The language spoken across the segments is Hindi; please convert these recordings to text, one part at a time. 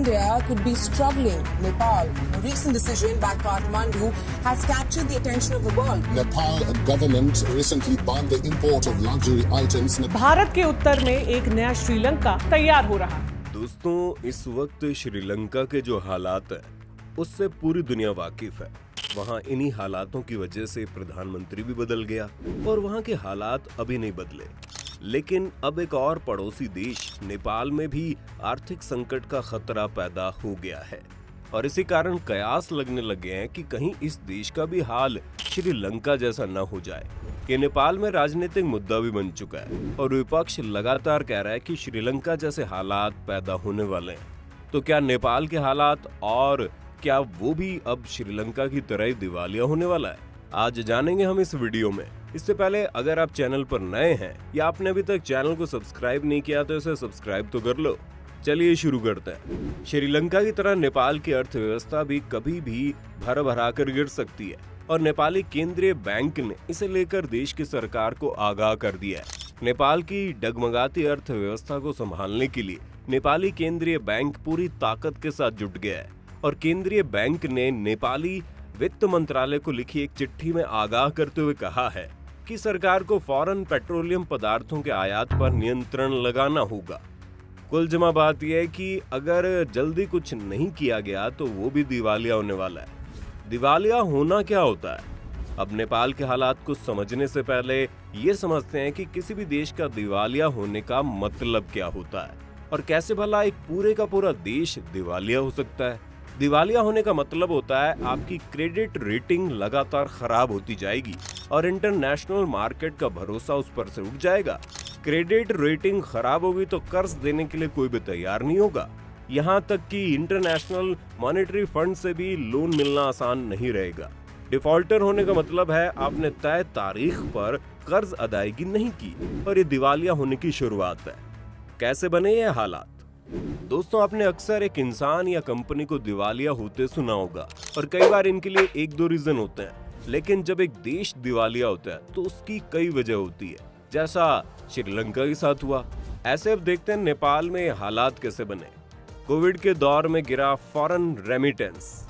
India could be struggling. Nepal, a recent decision by Kathmandu, has captured the attention of the world. Nepal government recently banned the import of luxury items. Bharat के उत्तर में एक नया श्रीलंका तैयार हो रहा है। दोस्तों, इस वक्त श्रीलंका के जो हालात है उससे पूरी दुनिया वाकिफ है। वहाँ इन्हीं हालातों की वजह से प्रधानमंत्री भी बदल गया और वहाँ के हालात अभी नहीं बदले। लेकिन अब एक और पड़ोसी देश नेपाल में भी आर्थिक संकट का खतरा पैदा हो गया है और इसी कारण कयास लगने लगे हैं कि कहीं इस देश का भी हाल श्रीलंका जैसा न हो जाए। कि नेपाल में राजनीतिक मुद्दा भी बन चुका है और विपक्ष लगातार कह रहा है कि श्रीलंका जैसे हालात पैदा होने वाले हैं। तो क्या नेपाल के हालात और क्या वो भी अब श्रीलंका की तरह ही दिवालिया होने वाला है? आज जानेंगे हम इस वीडियो में। इससे पहले अगर आप चैनल पर नए हैं या आपने अभी तक चैनल को सब्सक्राइब नहीं किया तो इसे सब्सक्राइब तो कर लो। चलिए शुरू करते हैं। श्रीलंका की तरह नेपाल की अर्थव्यवस्था भी कभी भी भर भरा कर गिर सकती है और नेपाली केंद्रीय बैंक ने इसे लेकर देश की सरकार को आगाह कर दिया है। नेपाल की डगमगाती अर्थव्यवस्था को संभालने के लिए नेपाली केंद्रीय बैंक पूरी ताकत के साथ जुट गया है और केंद्रीय बैंक ने नेपाली वित्त मंत्रालय को लिखी एक चिट्ठी में आगाह करते हुए कहा है कि सरकार को फौरन पेट्रोलियम पदार्थों के आयात पर नियंत्रण लगाना होगा। कुल जमा बात यह है कि अगर जल्दी कुछ नहीं किया गया तो वो भी दिवालिया होने वाला है। दिवालिया होना क्या होता है? अब नेपाल के हालात को समझने से पहले ये समझते हैं कि किसी भी देश का दिवालिया होने का मतलब क्या होता है और कैसे भला एक पूरे का पूरा देश दिवालिया हो सकता है। दिवालिया होने का मतलब होता है आपकी क्रेडिट रेटिंग लगातार खराब होती जाएगी और इंटरनेशनल मार्केट का भरोसा उस पर से उठ जाएगा। क्रेडिट रेटिंग खराब होगी तो कर्ज देने के लिए कोई भी तैयार नहीं होगा। यहाँ तक कि इंटरनेशनल मॉनेटरी फंड से भी लोन मिलना आसान नहीं रहेगा। डिफॉल्टर होने का मतलब है आपने तय तारीख पर कर्ज अदायगी नहीं की और ये दिवालिया होने की शुरुआत है। कैसे बने ये हालात? दोस्तों, आपने अक्सर एक इंसान या कंपनी को दिवालिया होते सुना होगा और कई बार इनके लिए एक दो रीजन होते हैं। लेकिन जब एक देश दिवालिया होता है तो उसकी कई वजह होती है, जैसा श्रीलंका के साथ हुआ। ऐसे अब देखते हैं नेपाल में हालात कैसे बने। कोविड के दौर में गिरा फॉरेन रेमिटेंस।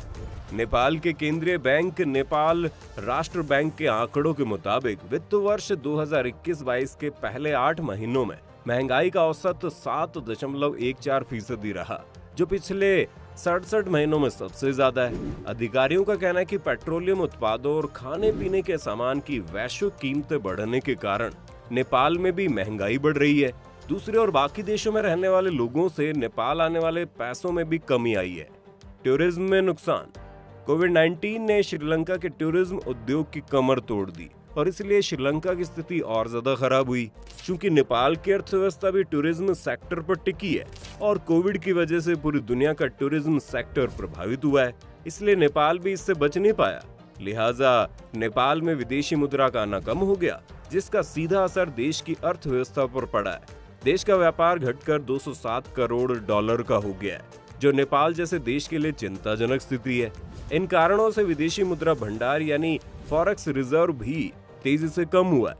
नेपाल के केंद्रीय बैंक नेपाल राष्ट्र बैंक के आंकड़ों के मुताबिक वित्त वर्ष 2021-22 के पहले 8 महीनों में महंगाई का औसत 7.14% रहा, जो पिछले 67 महीनों में सबसे ज्यादा है। अधिकारियों का कहना है कि पेट्रोलियम उत्पादों और खाने पीने के सामान की वैश्विक कीमतें बढ़ने के कारण नेपाल में भी महंगाई बढ़ रही है। दूसरे और बाकी देशों में रहने वाले लोगों से नेपाल आने वाले पैसों में भी कमी आई है। टूरिज्म में नुकसान। कोविड-19 ने श्रीलंका के टूरिज्म उद्योग की कमर तोड़ दी और इसलिए श्रीलंका की स्थिति और ज्यादा खराब हुई। क्योंकि नेपाल की अर्थव्यवस्था भी टूरिज्म सेक्टर पर टिकी है और कोविड की वजह से पूरी दुनिया का टूरिज्म सेक्टर प्रभावित हुआ है, इसलिए नेपाल भी इससे बच नहीं पाया। लिहाजा नेपाल में विदेशी मुद्रा का आना कम हो गया, जिसका सीधा असर देश की अर्थव्यवस्था पर पड़ा है। देश का व्यापार घटकर $207 करोड़ का हो गया है, जो नेपाल जैसे देश के लिए चिंताजनक स्थिति है। इन कारणों से विदेशी मुद्रा भंडार यानी फॉरेक्स रिजर्व भी तेजी से कम हुआ है।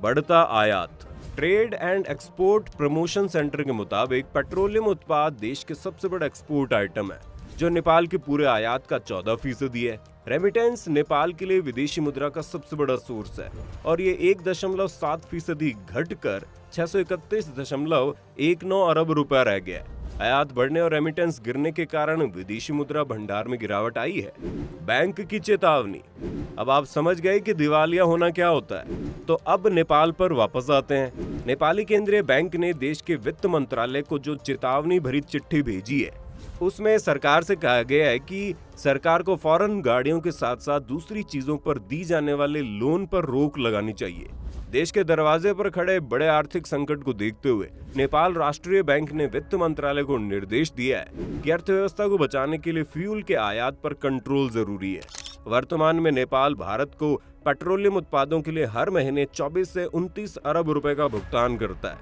बढ़ता आयात। Trade and export promotion centre के मुताबिक पेट्रोलियम उत्पाद देश के सबसे बड़ा एक्सपोर्ट आइटम है, जो नेपाल के पूरे आयात का 14% है। रेमिटेंस नेपाल के लिए विदेशी मुद्रा का सबसे बड़ा सोर्स है और ये 1.7% घटकर 631.19 अरब रुपया रह गया है। आयात बढ़ने और रेमिटेंस गिरने के कारण विदेशी मुद्रा भंडार में गिरावट आई है। बैंक की चेतावनी। अब आप समझ गए कि दिवालिया होना क्या होता है, तो अब नेपाल पर वापस आते हैं। नेपाली केंद्रीय बैंक ने देश के वित्त मंत्रालय को जो चेतावनी भरी चिट्ठी भेजी है, उसमें सरकार से कहा गया है कि सरकार को फौरन गाड़ियों के साथ साथ दूसरी चीजों पर दी जाने वाले लोन पर रोक लगानी चाहिए। देश के दरवाजे पर खड़े बड़े आर्थिक संकट को देखते हुए नेपाल राष्ट्रीय बैंक ने वित्त मंत्रालय को निर्देश दिया है कि अर्थव्यवस्था को बचाने के लिए फ्यूल के आयात पर कंट्रोल जरूरी है। वर्तमान में नेपाल भारत को पेट्रोलियम उत्पादों के लिए हर महीने 24 से 29 अरब रुपए का भुगतान करता है,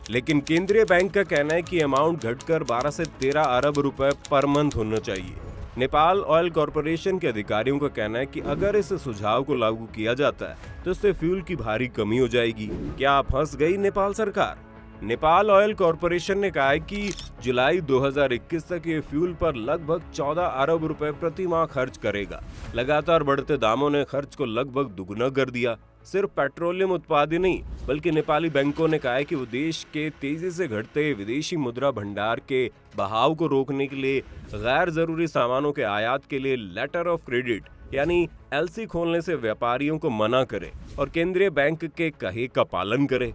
लेकिन केंद्रीय बैंक का कहना है कि अमाउंट घटकर 12 से 13 अरब रुपए पर मंथ होना चाहिए। नेपाल ऑयल कॉरपोरेशन के अधिकारियों का कहना है कि अगर इस सुझाव को लागू किया जाता है तो इससे फ्यूल की भारी कमी हो जाएगी। क्या फंस गई नेपाल सरकार? नेपाल ऑयल कॉरपोरेशन ने कहा है कि जुलाई 2021 तक ये फ्यूल पर लगभग 14 अरब रुपए प्रति माह खर्च करेगा। लगातार बढ़ते दामों ने खर्च को लगभग दुगुना कर दिया। सिर्फ पेट्रोलियम उत्पाद ही नहीं, बल्कि नेपाली बैंकों ने कहा है कि वो देश के तेजी से घटते विदेशी मुद्रा भंडार के बहाव को रोकने के लिए गैर जरूरी सामानों के आयात के लिए लेटर ऑफ क्रेडिट यानी एलसी खोलने से व्यापारियों को मना करे और केंद्रीय बैंक के कहे का पालन करे।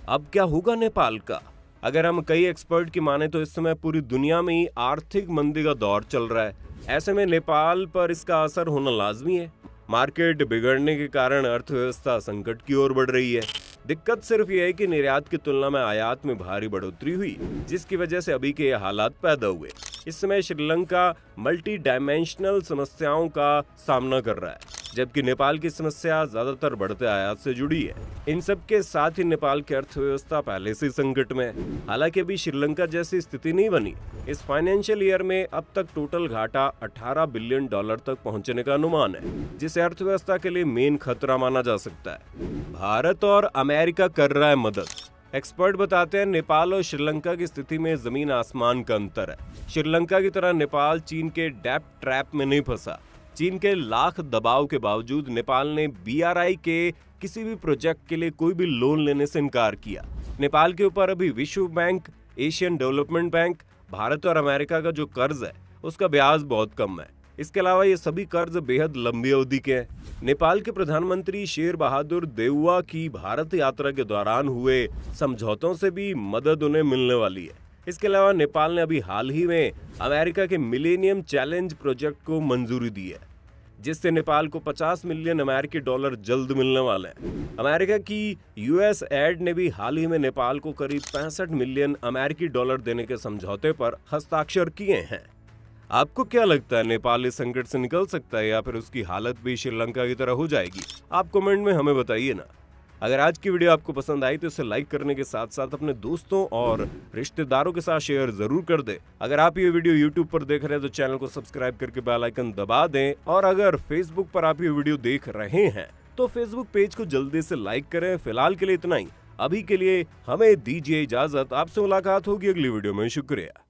अब क्या होगा नेपाल का? अगर हम कई एक्सपर्ट की माने तो इस समय पूरी दुनिया में ही आर्थिक मंदी का दौर चल रहा है। ऐसे में नेपाल पर इसका असर होना लाजमी है। मार्केट बिगड़ने के कारण अर्थव्यवस्था संकट की ओर बढ़ रही है। दिक्कत सिर्फ यह है कि निर्यात की तुलना में आयात में भारी बढ़ोतरी हुई, जिसकी वजह से अभी के हालात पैदा हुए। इस समय श्रीलंका मल्टी डायमेंशनल समस्याओं का सामना कर रहा है, जबकि नेपाल की समस्या ज्यादातर बढ़ते आयात से जुड़ी है। इन सब के साथ ही नेपाल की अर्थव्यवस्था पहले से संकट में है। हालांकि अभी श्रीलंका जैसी स्थिति नहीं बनी। इस फाइनेंशियल ईयर में अब तक टोटल घाटा 18 बिलियन डॉलर तक पहुंचने का अनुमान है, जिसे अर्थव्यवस्था के लिए मेन खतरा माना जा सकता है। भारत और अमेरिका कर रहा है मदद। एक्सपर्ट बताते हैं नेपाल और श्रीलंका की स्थिति में जमीन आसमान का अंतर है। श्रीलंका की तरह नेपाल चीन के डेब्ट ट्रैप में नहीं फंसा। चीन के लाख दबाव के बावजूद नेपाल ने BRI के किसी भी प्रोजेक्ट के लिए कोई भी लोन लेने से इनकार किया। नेपाल के ऊपर अभी विश्व bank, Asian development bank, Bharat और अमेरिका का जो कर्ज है उसका ब्याज बहुत कम है। इसके अलावा ये सभी कर्ज बेहद लंबी अवधि के हैं। नेपाल के प्रधानमंत्री शेर बहादुर देउवा की भारत यात्रा के दौरान हुए समझौतों से भी मदद उन्हें मिलने वाली है। इसके अलावा नेपाल ने अभी हाल ही में अमेरिका के मिलेनियम चैलेंज प्रोजेक्ट को मंजूरी दी है, जिससे नेपाल को 50 मिलियन अमेरिकी डॉलर जल्द मिलने वाले हैं। अमेरिका की US एड ने भी हाल ही में नेपाल को करीब 65 मिलियन अमेरिकी डॉलर देने के समझौते पर हस्ताक्षर किए हैं। आपको क्या लगता है, नेपाल इस संकट से निकल सकता है या फिर उसकी हालत भी श्रीलंका की तरह हो जाएगी? आप कमेंट में हमें बताइए ना। अगर आज की वीडियो आपको पसंद आई तो इसे लाइक करने के साथ साथ अपने दोस्तों और रिश्तेदारों के साथ शेयर जरूर कर दें। अगर आप ये वीडियो YouTube पर देख रहे हैं तो चैनल को सब्सक्राइब करके बेल आइकन दबा दें, और अगर Facebook पर आप ये वीडियो देख रहे हैं तो Facebook पेज को जल्दी से लाइक करें। फिलहाल के लिए इतना ही। अभी के लिए हमें दीजिए इजाजत। आपसे मुलाकात होगी अगली वीडियो में। शुक्रिया।